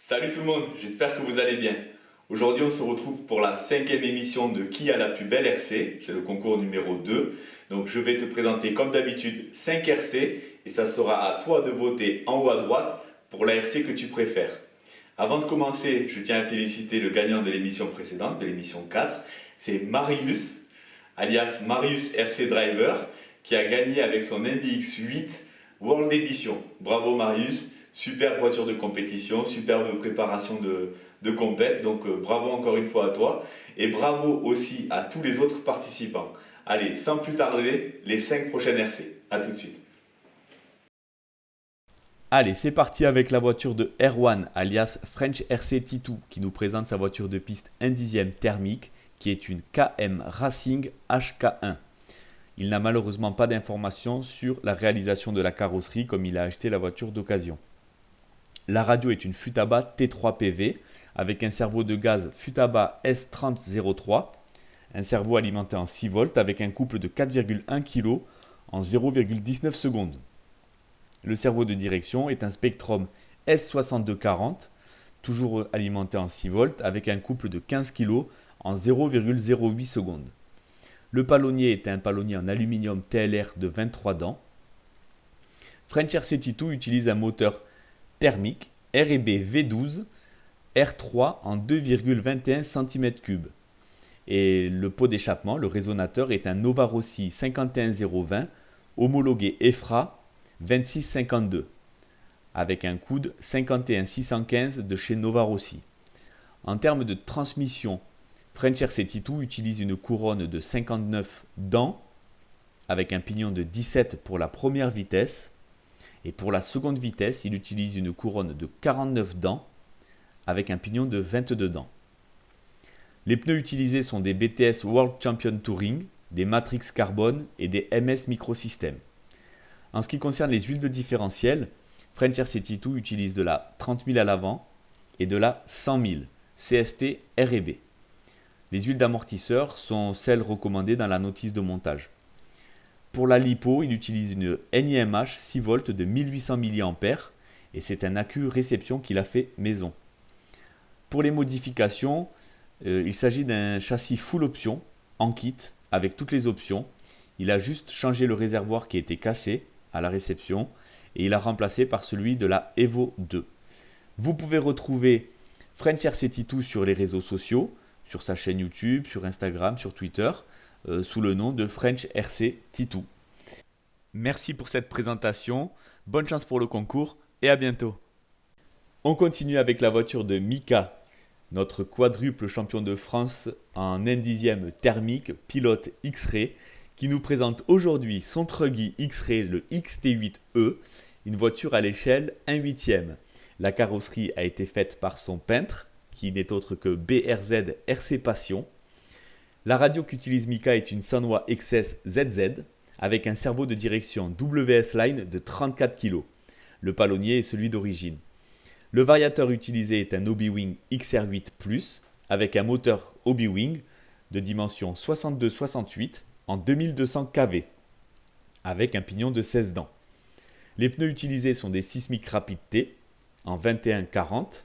Salut tout le monde, j'espère que vous allez bien. Aujourd'hui on se retrouve pour la 5e émission de Qui a la plus belle RC, c'est le concours numéro 2. Donc je vais te présenter comme d'habitude 5 RC et ça sera à toi de voter en haut à droite pour la RC que tu préfères. Avant de commencer, je tiens à féliciter le gagnant de l'émission précédente, de l'émission 4, c'est Marius, alias Marius RC Driver, qui a gagné avec son MBX8 World Edition. Bravo Marius, superbe voiture de compétition, superbe préparation de compète, donc bravo encore une fois à toi et bravo aussi à tous les autres participants. Allez, sans plus tarder, les 5 prochaines RC. A tout de suite. Allez, c'est parti avec la voiture de Erwan, alias French RC T2, qui nous présente sa voiture de piste 1 dixième thermique, qui est une KM Racing HK1. Il n'a malheureusement pas d'informations sur la réalisation de la carrosserie comme il a acheté la voiture d'occasion. La radio est une Futaba T3 PV avec un servot de gaz Futaba S3003, un servot alimenté en 6 volts avec un couple de 4,1 kg en 0,19 secondes. Le servot de direction est un Spectrum S6240, toujours alimenté en 6 volts avec un couple de 15 kg en 0,08 secondes. Le palonnier est un palonnier en aluminium TLR de 23 dents. French RC2 utilise un moteur thermique R&B V12 R3 en 2,21 cm3. Et le pot d'échappement, le résonateur, est un Nova Rossi 51020 homologué EFRA 2652 avec un coude 51615 de chez Nova Rossi. En termes de transmission, French RC2 utilise une couronne de 59 dents avec un pignon de 17 pour la première vitesse et pour la seconde vitesse, il utilise une couronne de 49 dents avec un pignon de 22 dents. Les pneus utilisés sont des BTS World Champion Touring, des Matrix Carbone et des MS Microsystem. En ce qui concerne les huiles de différentiel, French RC2 utilise de la 30 000 à l'avant et de la 100 000 CST R&B. Les huiles d'amortisseur sont celles recommandées dans la notice de montage. Pour la lipo, il utilise une NIMH 6 volts de 1800 mA et c'est un accu réception qu'il a fait maison. Pour les modifications, il s'agit d'un châssis full option en kit avec toutes les options. Il a juste changé le réservoir qui était cassé à la réception et il a remplacé par celui de la Evo 2. Vous pouvez retrouver French RC2 sur les réseaux sociaux, sur sa chaîne YouTube, sur Instagram, sur Twitter, sous le nom de French RC T2. Merci pour cette présentation, bonne chance pour le concours et à bientôt. On continue avec la voiture de Mika, notre quadruple champion de France en 1 dixième thermique, pilote X-Ray, qui nous présente aujourd'hui son Truggy X-Ray, le XT8E, une voiture à l'échelle 1 huitième. La carrosserie a été faite par son peintre, qui n'est autre que BRZ RC Passion. La radio qu'utilise Mika est une Sanwa XS ZZ avec un servot de direction WS Line de 34 kg. Le palonnier est celui d'origine. Le variateur utilisé est un Obi-Wing XR8 Plus avec un moteur Obi-Wing de dimension 62-68 en 2200 kV avec un pignon de 16 dents. Les pneus utilisés sont des Sismic Rapid T en 21-40.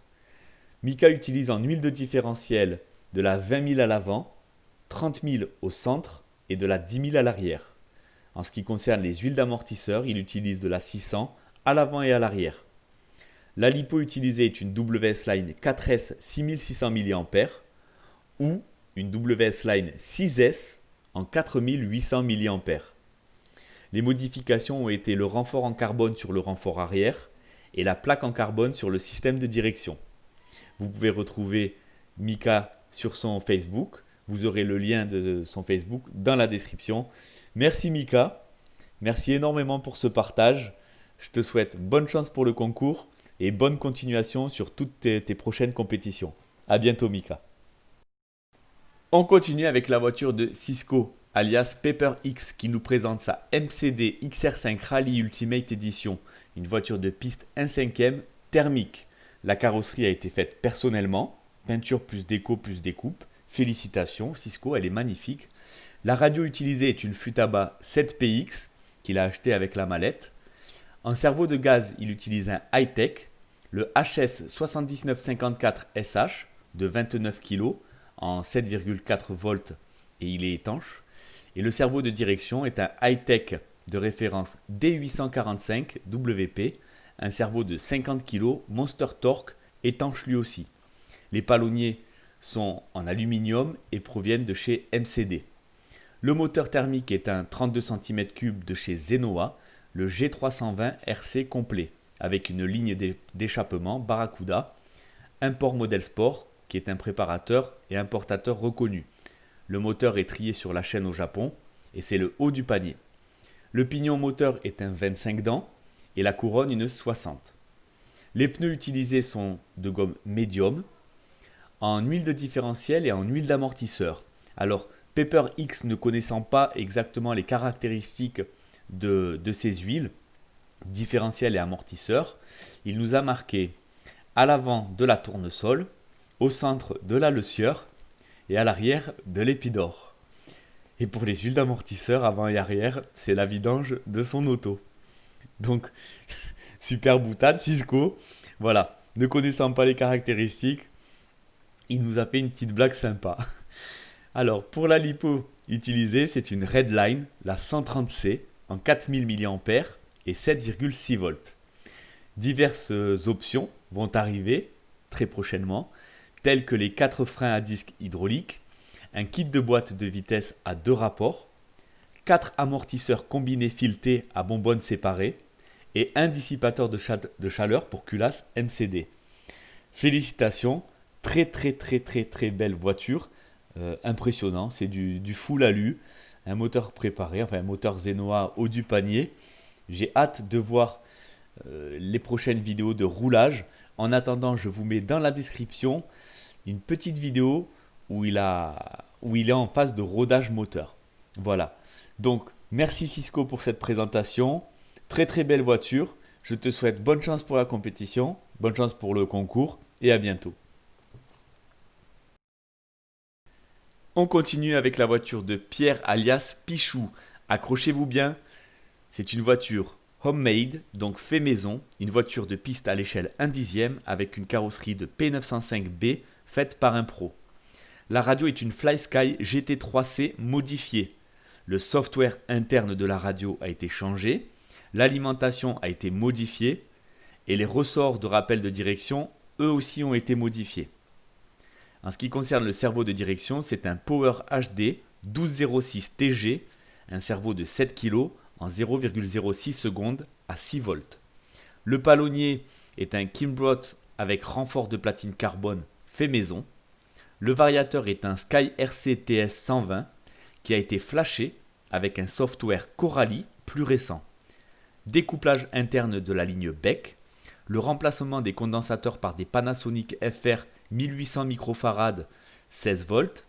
Mika utilise en huile de différentiel de la 20 000 à l'avant, 30 000 au centre et de la 10 000 à l'arrière. En ce qui concerne les huiles d'amortisseur, il utilise de la 600 à l'avant et à l'arrière. La lipo utilisée est une WS Line 4S 6600 mA ou une WS Line 6S en 4800 mA. Les modifications ont été le renfort en carbone sur le renfort arrière et la plaque en carbone sur le système de direction. Vous pouvez retrouver Mika sur son Facebook. Vous aurez le lien de son Facebook dans la description. Merci Mika. Merci énormément pour ce partage. Je te souhaite bonne chance pour le concours et bonne continuation sur toutes tes prochaines compétitions. À bientôt Mika. On continue avec la voiture de Cisco, alias Pepper X, qui nous présente sa MCD XR5 Rally Ultimate Edition, une voiture de piste 1 cinquième thermique. La carrosserie a été faite personnellement, peinture plus déco plus découpe. Félicitations Cisco, elle est magnifique. La radio utilisée est une Futaba 7PX qu'il a acheté avec la mallette. En servot de gaz, il utilise un high-tech, le HS 7954 SH de 29 kg en 7,4 volts et il est étanche. Et le cerveau de direction est un high-tech de référence D845 WP, un cerveau de 50 kg Monster Torque étanche lui aussi. Les palonniers sont en aluminium et proviennent de chez MCD. Le moteur thermique est un 32 cm3 de chez Zenoa, le G320 RC complet, avec une ligne d'échappement Barracuda, import modèle sport, qui est un préparateur et importateur reconnu. Le moteur est trié sur la chaîne au Japon et c'est le haut du panier. Le pignon moteur est un 25 dents et la couronne une 60. Les pneus utilisés sont de gomme médium, en huile de différentiel et en huile d'amortisseur. Alors, Pepper X ne connaissant pas exactement les caractéristiques de ces huiles, différentiel et amortisseur, il nous a marqué à l'avant de la tournesol, au centre de la lessieur et à l'arrière de l'épidore. Et pour les huiles d'amortisseur avant et arrière, c'est la vidange de son auto. Donc, super boutade, Cisco. Voilà, ne connaissant pas les caractéristiques, il nous a fait une petite blague sympa. Alors, pour la lipo utilisée, c'est une Redline, la 130C, en 4000 mAh et 7,6 volts. Diverses options vont arriver très prochainement, telles que les 4 freins à disque hydrauliques, un kit de boîte de vitesse à 2 rapports, 4 amortisseurs combinés filetés à bonbonnes séparées et un dissipateur de chaleur pour culasse MCD. Félicitations, très belle voiture, impressionnant, c'est du full alu, un moteur préparé, enfin un moteur Zenoa haut du panier. J'ai hâte de voir les prochaines vidéos de roulage. En attendant, je vous mets dans la description une petite vidéo où il est en phase de rodage moteur. Voilà. Donc, merci Cisco pour cette présentation. Très belle voiture. Je te souhaite bonne chance pour la compétition, bonne chance pour le concours et à bientôt. On continue avec la voiture de Pierre alias Pichou. Accrochez-vous bien, c'est une voiture homemade, donc fait maison, une voiture de piste à l'échelle 1/10 avec une carrosserie de P905B faite par un pro. La radio est une FlySky GT3C modifiée. Le software interne de la radio a été changé, l'alimentation a été modifiée et les ressorts de rappel de direction, eux aussi, ont été modifiés. En ce qui concerne le cerveau de direction, c'est un Power HD 1206 TG, un cerveau de 7 kg en 0,06 secondes à 6 volts. Le palonnier est un Kimbrot avec renfort de platine carbone fait maison. Le variateur est un Sky RC TS 120 qui a été flashé avec un software Coralie plus récent. Découplage interne de la ligne Beck, le remplacement des condensateurs par des Panasonic FR 1800 microfarad 16 volts,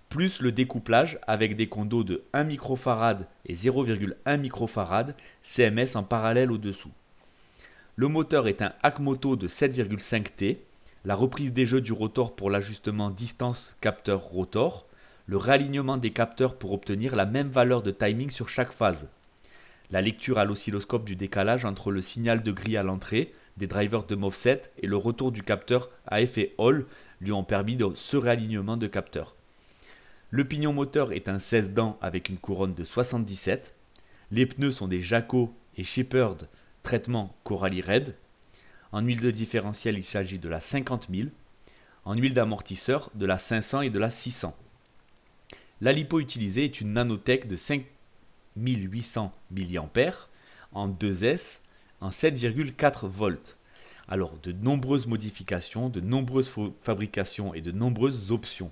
plus le découplage avec des condos de 1 microfarad et 0,1 microfarad CMS en parallèle au-dessous. Le moteur est un Akmoto de 7,5 T, la reprise des jeux du rotor pour l'ajustement distance capteur rotor, le réalignement des capteurs pour obtenir la même valeur de timing sur chaque phase, la lecture à l'oscilloscope du décalage entre le signal de grille à l'entrée des drivers de Movset et le retour du capteur à effet Hall lui ont permis ce réalignement de capteurs. Le pignon moteur est un 16 dents avec une couronne de 77. Les pneus sont des Jaco et Shepherd traitement Coralie Red. En huile de différentiel, il s'agit de la 50 000. En huile d'amortisseur, de la 500 et de la 600. La lipo utilisée est une nanotech de 5800 mA en 2S en 7,4 volts. Alors, de nombreuses modifications, de nombreuses fabrications et de nombreuses options.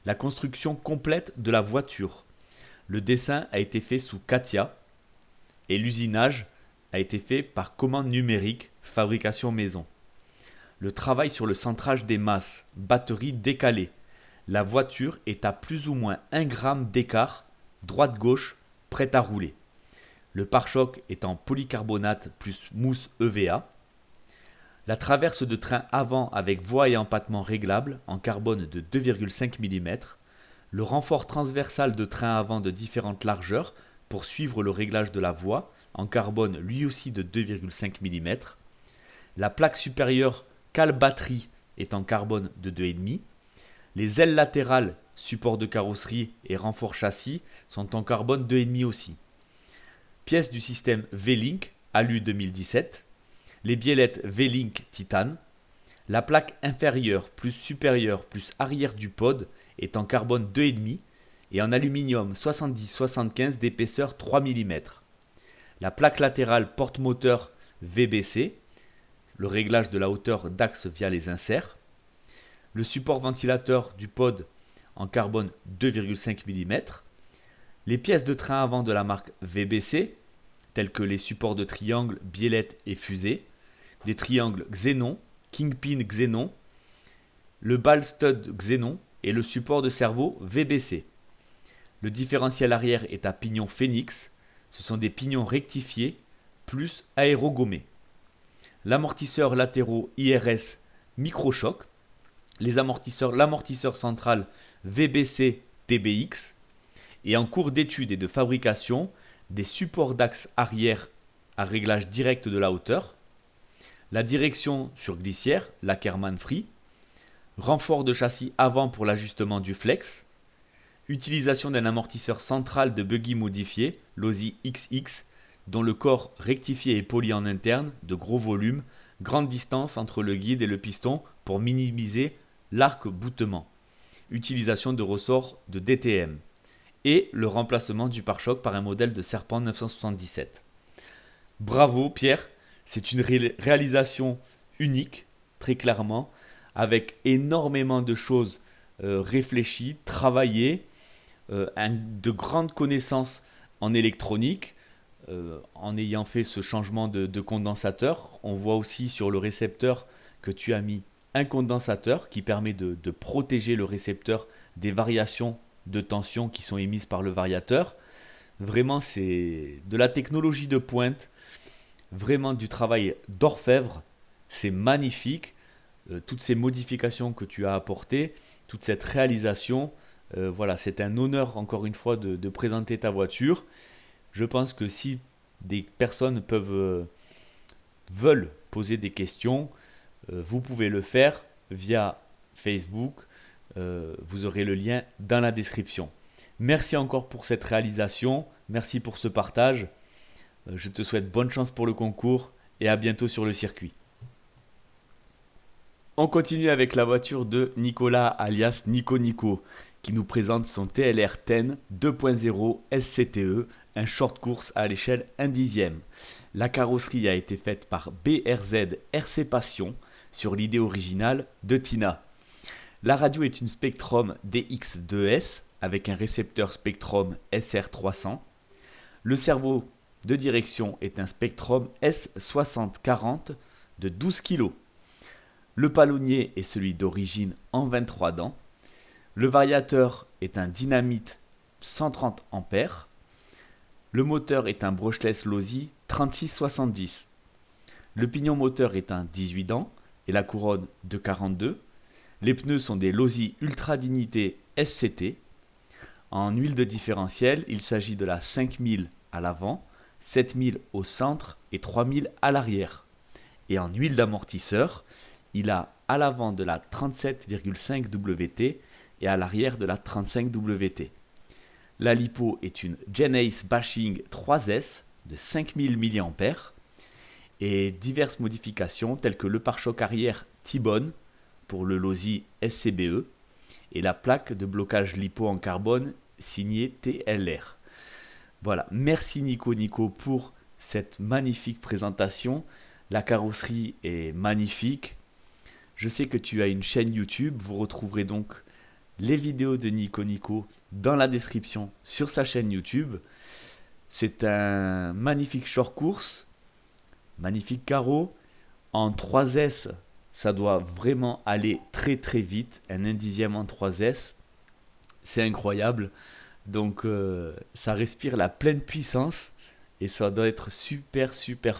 La construction complète de la voiture. Le dessin a été fait sous CATIA et l'usinage a été fait par commande numérique, fabrication maison. Le travail sur le centrage des masses, batterie décalée. La voiture est à plus ou moins 1 gramme d'écart, droite-gauche, prête à rouler. Le pare-choc est en polycarbonate plus mousse EVA. La traverse de train avant avec voie et empattement réglable en carbone de 2,5 mm. Le renfort transversal de train avant de différentes largeurs pour suivre le réglage de la voie en carbone lui aussi de 2,5 mm. La plaque supérieure cale batterie est en carbone de 2,5. Les ailes latérales, support de carrosserie et renfort châssis, sont en carbone 2,5 aussi. Pièces du système V-Link, Alu 2017. Les biellettes V-Link Titane. La plaque inférieure plus supérieure plus arrière du pod est en carbone 2,5 et en aluminium 70-75 d'épaisseur 3 mm. La plaque latérale porte-moteur VBC, le réglage de la hauteur d'axe via les inserts. Le support ventilateur du pod en carbone 2,5 mm. Les pièces de train avant de la marque VBC, telles que les supports de triangle, biellette et fusée, des triangles Xenon, Kingpin Xenon, le ball stud Xenon et le support de cerveau VBC. Le différentiel arrière est à pignon Phoenix, ce sont des pignons rectifiés plus aérogommés. L'amortisseur latéraux IRS Microchoc, l'amortisseur central VBC TBX et en cours d'étude et de fabrication des supports d'axe arrière à réglage direct de la hauteur, la direction sur glissière, l'Ackerman Free, renfort de châssis avant pour l'ajustement du flex, utilisation d'un amortisseur central de buggy modifié, l'OSI XX, dont le corps rectifié et poli en interne, de gros volume, grande distance entre le guide et le piston pour minimiser l'arc-boutement, utilisation de ressorts de DTM, et le remplacement du pare-choc par un modèle de Serpent 977. Bravo Pierre, c'est une réalisation unique, très clairement, avec énormément de choses réfléchies, travaillées, de grandes connaissances en électronique, en ayant fait ce changement de condensateur. On voit aussi sur le récepteur que tu as mis un condensateur qui permet de protéger le récepteur des variations de tension qui sont émises par le variateur. Vraiment, c'est de la technologie de pointe, vraiment du travail d'orfèvre, c'est magnifique. Toutes ces modifications que tu as apportées, toute cette réalisation, voilà, c'est un honneur encore une fois de présenter ta voiture. Je pense que si des personnes veulent poser des questions, vous pouvez le faire via Facebook. Vous aurez le lien dans la description. Merci encore pour cette réalisation. Merci pour ce partage. Je te souhaite bonne chance pour le concours et à bientôt sur le circuit. On continue avec la voiture de Nicolas alias Nico Nico qui nous présente son TLR 10 2.0 SCTE, un short course à l'échelle 1/10. La carrosserie a été faite par BRZ RC Passion sur l'idée originale de Tina. La radio est une Spektrum DX2S avec un récepteur Spektrum SR300. Le cerveau de direction est un Spektrum S6040 de 12 kg. Le palonnier est celui d'origine en 23 dents. Le variateur est un Dynamite 130 A. Le moteur est un brushless Losi 3670. Le pignon moteur est un 18 dents et la couronne de 42. Les pneus sont des Losi Ultra Dignité SCT. En huile de différentiel, il s'agit de la 5000 à l'avant, 7000 au centre et 3000 à l'arrière. Et en huile d'amortisseur, il a à l'avant de la 37,5 WT et à l'arrière de la 35 WT. La lipo est une Genace Bashing 3S de 5000 mAh et diverses modifications telles que le pare-choc arrière T-Bone pour le Losi SCBE et la plaque de blocage lipo en carbone signée TLR. Voilà, merci Nico pour cette magnifique présentation. La carrosserie est magnifique. Je sais que tu as une chaîne YouTube, vous retrouverez donc les vidéos de Nico dans la description sur sa chaîne YouTube. C'est un magnifique short course, magnifique carreau. En 3S, ça doit vraiment aller très très vite. Un 1/10 en 3S, c'est incroyable. Donc ça respire la pleine puissance et ça doit être super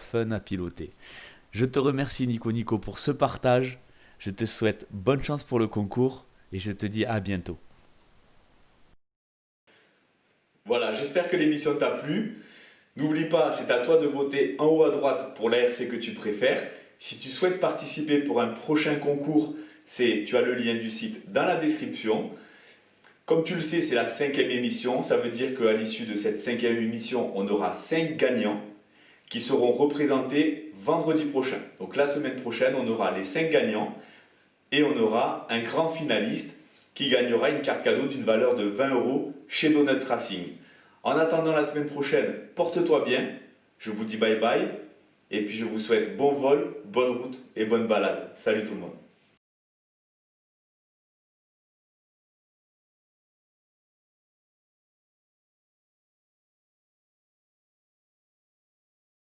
fun à piloter. Je te remercie Nico pour ce partage. Je te souhaite bonne chance pour le concours et je te dis à bientôt. Voilà, j'espère que l'émission t'a plu. N'oublie pas, c'est à toi de voter en haut à droite pour l'ARC que tu préfères. Si tu souhaites participer pour un prochain concours, tu as le lien du site dans la description. Comme tu le sais, c'est la 5e émission. Ça veut dire qu'à l'issue de cette 5e émission, on aura 5 gagnants qui seront représentés vendredi prochain. Donc la semaine prochaine, on aura les 5 gagnants et on aura un grand finaliste qui gagnera une carte cadeau d'une valeur de 20 € chez Donuts Racing. En attendant la semaine prochaine, porte-toi bien. Je vous dis bye bye et puis je vous souhaite bon vol, bonne route et bonne balade. Salut tout le monde.